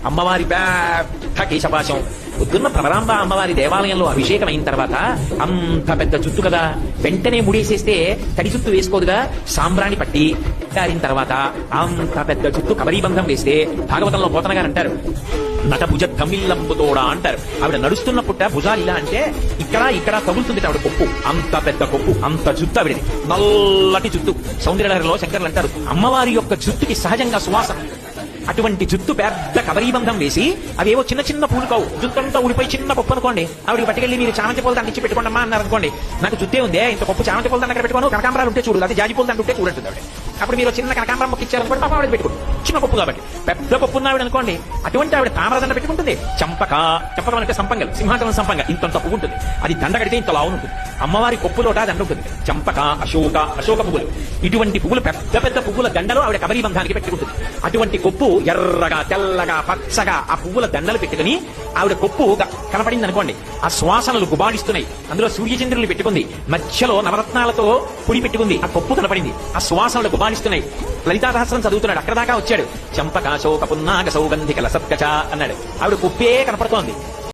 అమ్మవారి పెద్ద కేశపాశం. పొద్దున్న భ్రమరాంబ అమ్మవారి దేవాలయంలో అభిషేకం అయిన తర్వాత అంత పెద్ద జుట్టు కదా, వెంటనే ముడేసేస్తే తడి జుట్టు వేసుకోదుగా, సాంబ్రాణి పట్టి దారిన తర్వాత అంత పెద్ద జుట్టు కబరీబంధం వేస్తే భాగవతంలో పోతన గారు అంటారు, నటభుజ కమిల్లంబుతోడా అంటారు. ఆవిడ నడుస్తున్న పుట్ట భుజాలు ఇలా అంటే ఇక్కడ తగులుతుంది ఆవిడ కొప్పు, అంత పెద్ద కొప్పు, అంత జుట్టు ఆవిడది, నల్లటి జుట్టు. సౌందర్యలహరిలో శంకర్లు అంటారు అమ్మవారి యొక్క జుట్టుకి సహజంగా సువాసన. అటువంటి జుట్టు పెద్ద కబరీబంధం వేసి అవేవో చిన్న చిన్న పూలు కావు, జుట్టంతా ఊడిపోయి చిన్న కొప్పు అనుకోండి, ఆవిడకి పట్టుకెళ్ళి మీరు చామంతి పూల దండ ఇచ్చి పెట్టుకోండి అమ్మా అన్నారు అనుకోండి, నాకు జుట్టే ఉంది ఇంత కొప్పు చామంతి పూల దండ అక్కడ పెట్టుకోను, కనకాంబరాలు ఉంటే చూడు, అది జాజి పూల దండ ఉంటే చూడంటుంది ఆవిడ. అప్పుడు మీరు చిన్న కనకాంబరం మొక్క ఇచ్చారనుకోండి, పాప ఆవిడ పెట్టుకోండి, చిన్న కొప్పు కాబట్టి. పెద్ద కొప్పు ఉన్న ఆవిడ అనుకోండి, అటువంటి ఆవిడ తామరదండ పెట్టుకుంటుంది. చంపకం అంటే సంపంగలు, సింహాచలం సంపంగ ఇంతంత పువ్వు ఉంటుంది, అది దండ కడితే ఇంత లావు ఉంటుంది. అమ్మవారి కొప్పులోట దండ ఉంటుంది, చంపక, అశోక పువ్వులు, ఇటువంటి పువ్వులు పెద్ద పెద్ద పువ్వుల దండలు ఆవిడ కబరీబంధానికి పెట్టుకుంటుంది. అటువంటి కొప్పు ఎర్రగా తెల్లగా పచ్చగా ఆ పువ్వుల దండలు పెట్టుకుని ఆవిడ కొప్పు కనపడింది అనుకోండి, ఆ శ్వాసనలు గుబాడిస్తున్నాయి, అందులో సూర్యచంద్రులు పెట్టుకుంది, మధ్యలో నవరత్నాలతో పొడి పెట్టుకుంది, ఆ కొప్పు కనపడింది, ఆ శ్వాసనలు గుబాడిస్తున్నాయి. లలితా సహస్రం చదువుతున్నాడు, అక్కడ దాకా వచ్చాడు, చంపక శోక పున్నాగ సౌగంధికల సత్కచ అన్నాడు, ఆవిడ కొప్పే కనపడుతోంది.